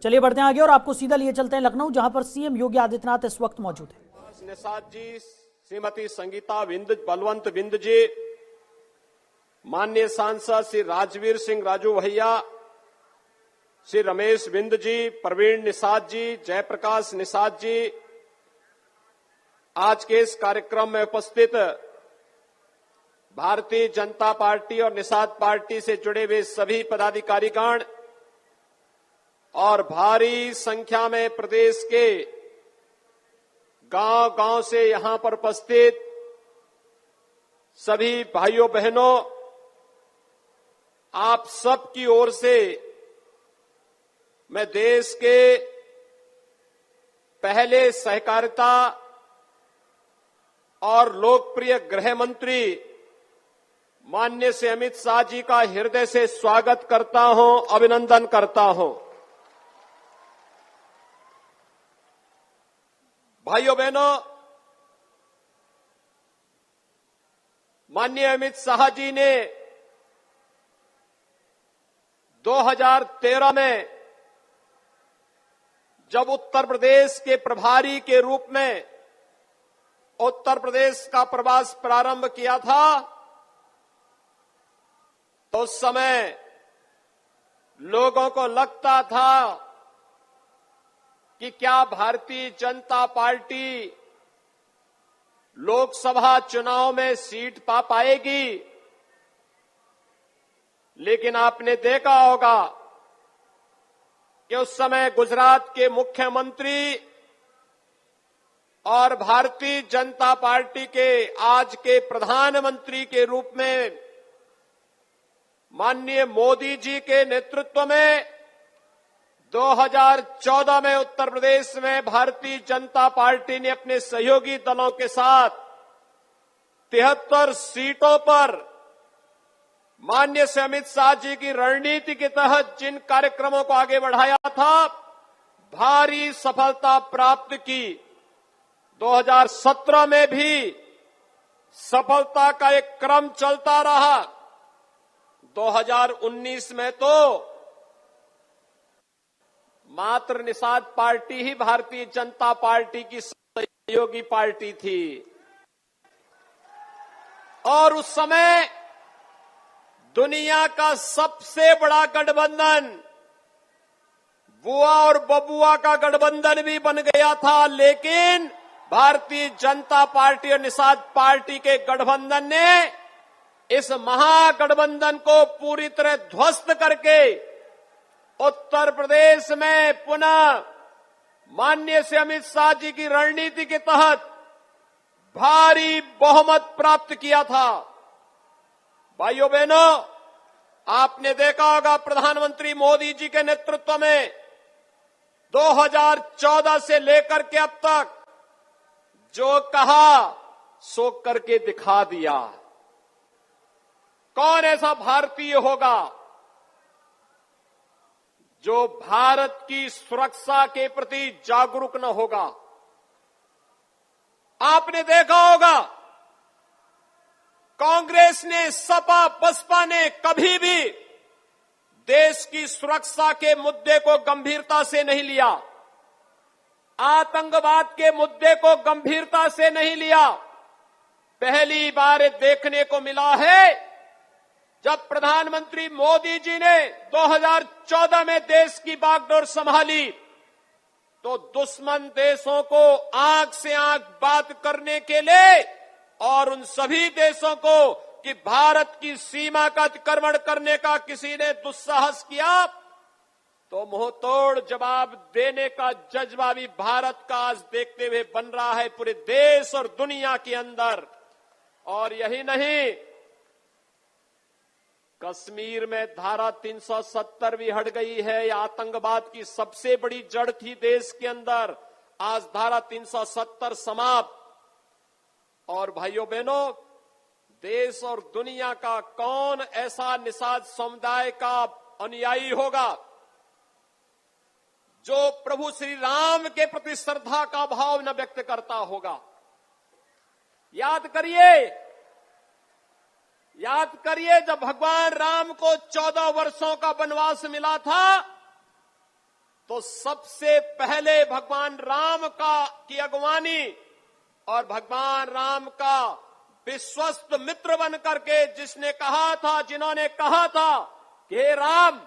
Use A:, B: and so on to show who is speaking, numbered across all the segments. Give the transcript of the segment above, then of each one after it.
A: चलिए बढ़ते हैं आगे और आपको सीधा लिए चलते हैं लखनऊ, जहां पर सीएम योगी आदित्यनाथ इस वक्त मौजूद है।
B: निषाद जी, श्रीमती संगीता बलवंत बिंद जी, माननीय सांसद श्री राजवीर सिंह राजू भैया, श्री रमेश बिंद जी, प्रवीण निषाद जी, जयप्रकाश निषाद जी, आज के इस कार्यक्रम में उपस्थित भारतीय जनता पार्टी और निषाद पार्टी से जुड़े हुए सभी पदाधिकारीगण और भारी संख्या में प्रदेश के गांव-गांव से यहां पर उपस्थित सभी भाइयों बहनों, आप सबकी ओर से मैं देश के पहले सहकारिता और लोकप्रिय गृह मंत्री माननीय श्री अमित शाह जी का हृदय से स्वागत करता हूं, अभिनंदन करता हूं। भाइयों बहनों, माननीय अमित शाह जी ने 2013 में जब उत्तर प्रदेश के प्रभारी के रूप में उत्तर प्रदेश का प्रवास प्रारंभ किया था, तो उस समय लोगों को लगता था कि क्या भारतीय जनता पार्टी लोकसभा चुनाव में सीट पा पाएगी। लेकिन आपने देखा होगा कि उस समय गुजरात के मुख्यमंत्री और भारतीय जनता पार्टी के आज के प्रधानमंत्री के रूप में माननीय मोदी जी के नेतृत्व में 2014 में उत्तर प्रदेश में भारतीय जनता पार्टी ने अपने सहयोगी दलों के साथ 73 सीटों पर माननीय श्री अमित शाह जी की रणनीति के तहत जिन कार्यक्रमों को आगे बढ़ाया था, भारी सफलता प्राप्त की। 2017 में भी सफलता का एक क्रम चलता रहा। 2019 में तो मात्र निषाद पार्टी ही भारतीय जनता पार्टी की सहयोगी पार्टी थी और उस समय दुनिया का सबसे बड़ा गठबंधन बुआ और बबुआ का गठबंधन भी बन गया था। लेकिन भारतीय जनता पार्टी और निषाद पार्टी के गठबंधन ने इस महागठबंधन को पूरी तरह ध्वस्त करके उत्तर प्रदेश में पुनः माननीय श्री अमित शाह जी की रणनीति के तहत भारी बहुमत प्राप्त किया था। भाइयों बहनों, आपने देखा होगा प्रधानमंत्री मोदी जी के नेतृत्व में 2014 से लेकर के अब तक जो कहा सो करके दिखा दिया। कौन ऐसा भारतीय होगा जो भारत की सुरक्षा के प्रति जागरूक न होगा। आपने देखा होगा कांग्रेस ने, सपा बसपा ने कभी भी देश की सुरक्षा के मुद्दे को गंभीरता से नहीं लिया, आतंकवाद के मुद्दे को गंभीरता से नहीं लिया। पहली बार देखने को मिला है जब प्रधानमंत्री मोदी जी ने 2014 में देश की बागडोर संभाली तो दुश्मन देशों को आंख से आंख बात करने के लिए और उन सभी देशों को कि भारत की सीमा का अतिक्रमण करने का किसी ने दुस्साहस किया तो मुंहतोड़ जवाब देने का जज्बा भी भारत का आज देखते हुए बन रहा है पूरे देश और दुनिया के अंदर। और यही नहीं, कश्मीर में धारा 370 भी हट गई है। यह आतंकवाद की सबसे बड़ी जड़ थी देश के अंदर। आज धारा 370 समाप्त। और भाइयों बहनों, देश और दुनिया का कौन ऐसा निषाद समुदाय का अनुयायी होगा जो प्रभु श्री राम के प्रति श्रद्धा का भाव न व्यक्त करता होगा। याद करिए जब भगवान राम को 14 वर्षों का वनवास मिला था तो सबसे पहले भगवान राम की अगवानी और भगवान राम का विश्वस्त मित्र बन करके जिन्होंने कहा था कि हे राम,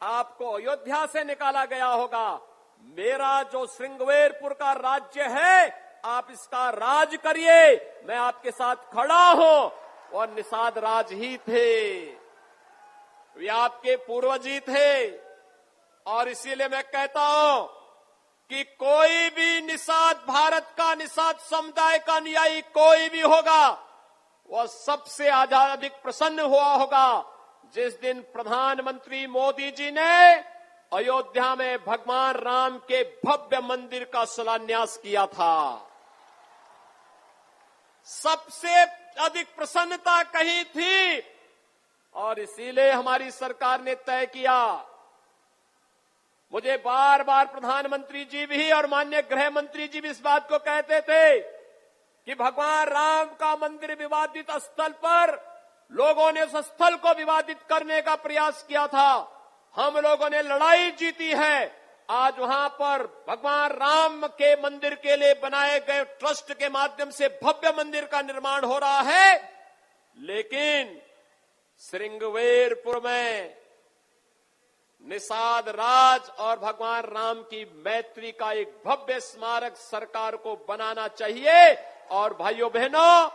B: आपको अयोध्या से निकाला गया होगा, मेरा जो श्रृंगवेरपुर का राज्य है आप इसका राज करिए, मैं आपके साथ खड़ा हूं। और निषाद राज ही थे, वे आपके पूर्वज ही थे। और इसीलिए मैं कहता हूं कि कोई भी निषाद, भारत का निषाद समुदाय का अनुयायी कोई भी होगा, वह सबसे अधिक प्रसन्न हुआ होगा जिस दिन प्रधानमंत्री मोदी जी ने अयोध्या में भगवान राम के भव्य मंदिर का शिलान्यास किया था। सबसे अधिक प्रसन्नता कहीं थी और इसीलिए हमारी सरकार ने तय किया। मुझे बार बार प्रधानमंत्री जी भी और माननीय गृह मंत्री जी भी इस बात को कहते थे कि भगवान राम का मंदिर विवादित स्थल पर लोगों ने उस स्थल को विवादित करने का प्रयास किया था। हम लोगों ने लड़ाई जीती है। आज वहां पर भगवान राम के मंदिर के लिए बनाए गए ट्रस्ट के माध्यम से भव्य मंदिर का निर्माण हो रहा है। लेकिन श्रृंगवेरपुर में निषाद राज और भगवान राम की मैत्री का एक भव्य स्मारक सरकार को बनाना चाहिए। और भाइयों बहनों,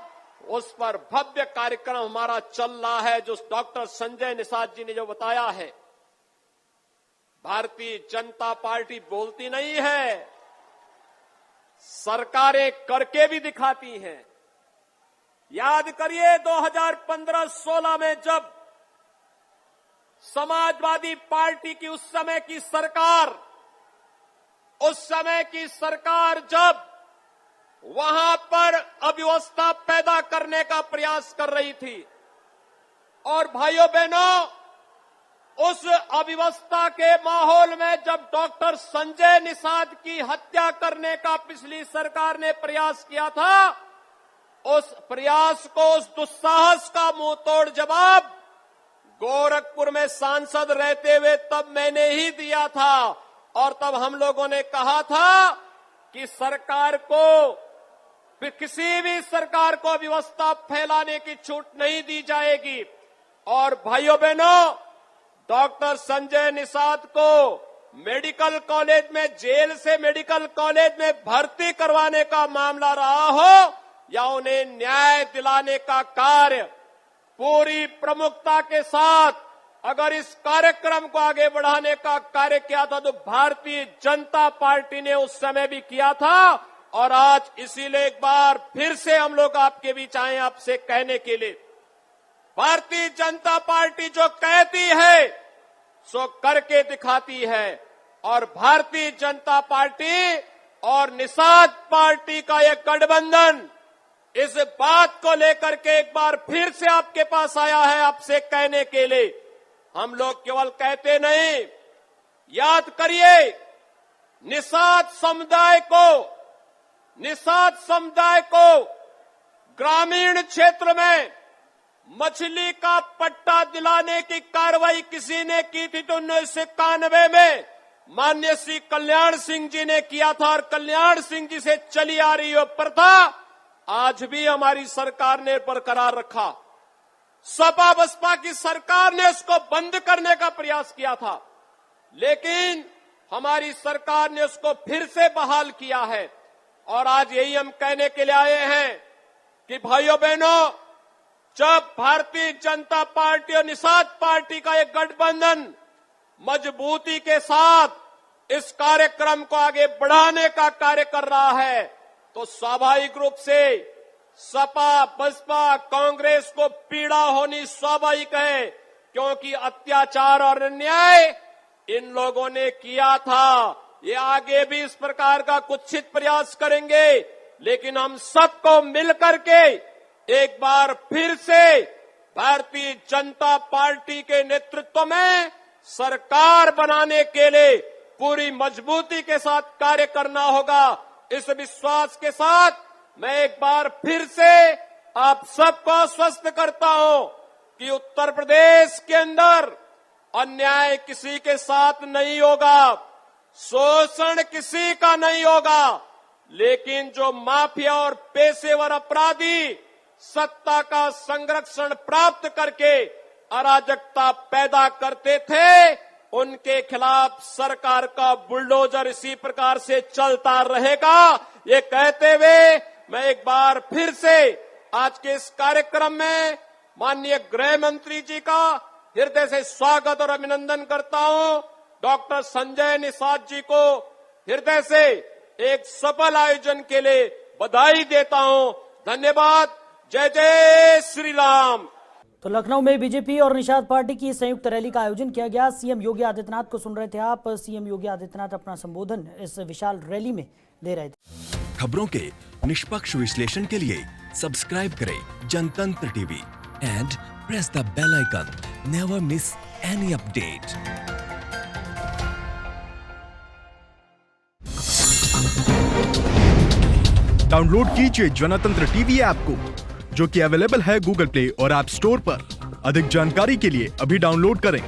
B: उस पर भव्य कार्यक्रम हमारा चल रहा है जो डॉक्टर संजय निषाद जी ने जो बताया है। भारतीय जनता पार्टी बोलती नहीं है, सरकारें करके भी दिखाती हैं। याद करिए 2015-16 में जब समाजवादी पार्टी की उस समय की सरकार जब वहां पर अव्यवस्था पैदा करने का प्रयास कर रही थी और भाइयों बहनों, उस अव्यवस्था के माहौल में जब डॉक्टर संजय निषाद की हत्या करने का पिछली सरकार ने प्रयास किया था, उस प्रयास को, उस दुस्साहस का मुंह तोड़ जवाब गोरखपुर में सांसद रहते हुए तब मैंने ही दिया था। और तब हम लोगों ने कहा था कि सरकार को, किसी भी सरकार को व्यवस्था फैलाने की छूट नहीं दी जाएगी। और भाइयों बहनों, डॉक्टर संजय निषाद को मेडिकल कॉलेज में, जेल से मेडिकल कॉलेज में भर्ती करवाने का मामला रहा हो या उन्हें न्याय दिलाने का कार्य, पूरी प्रमुखता के साथ अगर इस कार्यक्रम को आगे बढ़ाने का कार्य किया था तो भारतीय जनता पार्टी ने उस समय भी किया था। और आज इसीलिए एक बार फिर से हम लोग आपके बीच आए आपसे कहने के लिए, भारतीय जनता पार्टी जो कहती है सो करके दिखाती है। और भारतीय जनता पार्टी और निषाद पार्टी का यह गठबंधन इस बात को लेकर के एक बार फिर से आपके पास आया है आपसे कहने के लिए। हम लोग केवल कहते नहीं, याद करिए निषाद समुदाय को ग्रामीण क्षेत्र में मछली का पट्टा दिलाने की कार्रवाई किसी ने की थी तो 1991 में माननीय श्री कल्याण सिंह जी ने किया था। और कल्याण सिंह जी से चली आ रही वो प्रथा आज भी हमारी सरकार ने बरकरार रखा। सपा बसपा की सरकार ने उसको बंद करने का प्रयास किया था, लेकिन हमारी सरकार ने उसको फिर से बहाल किया है। और आज यही हम कहने के लिए आए हैं कि भाइयों बहनों, जब भारतीय जनता पार्टी और निषाद पार्टी का एक गठबंधन मजबूती के साथ इस कार्यक्रम को आगे बढ़ाने का कार्य कर रहा है तो स्वाभाविक रूप से सपा बसपा कांग्रेस को पीड़ा होनी स्वाभाविक है, क्योंकि अत्याचार और अन्याय इन लोगों ने किया था। ये आगे भी इस प्रकार का कुत्सित प्रयास करेंगे, लेकिन हम सबको मिलकर के एक बार फिर से भारतीय जनता पार्टी के नेतृत्व में सरकार बनाने के लिए पूरी मजबूती के साथ कार्य करना होगा। इस विश्वास के साथ मैं एक बार फिर से आप सबको आश्वस्त करता हूं कि उत्तर प्रदेश के अंदर अन्याय किसी के साथ नहीं होगा। शोषण किसी का नहीं होगा, लेकिन जो माफिया और पेशेवर अपराधी सत्ता का संरक्षण प्राप्त करके अराजकता पैदा करते थे, उनके खिलाफ सरकार का बुलडोजर इसी प्रकार से चलता रहेगा। ये कहते हुए मैं एक बार फिर से आज के इस कार्यक्रम में माननीय गृह मंत्री जी का हृदय से स्वागत और अभिनंदन करता हूं। डॉक्टर संजय निषाद जी को हृदय से एक सफल आयोजन के लिए बधाई देता हूं। धन्यवाद। जय जय श्री राम।
A: तो लखनऊ में बीजेपी और निषाद पार्टी की संयुक्त रैली का आयोजन किया गया। सीएम योगी आदित्यनाथ को सुन रहे थे आप। सीएम योगी आदित्यनाथ अपना संबोधन इस विशाल रैली में दे रहे थे।
C: खबरों के निष्पक्ष विश्लेषण के लिए सब्सक्राइब करें Jantantra TV and press the bell icon. Never miss any update.
D: Download कीजिए जनतंत्र टीवी ऐप को, जो कि अवेलेबल है गूगल प्ले और ऐप स्टोर पर। अधिक जानकारी के लिए अभी डाउनलोड करें।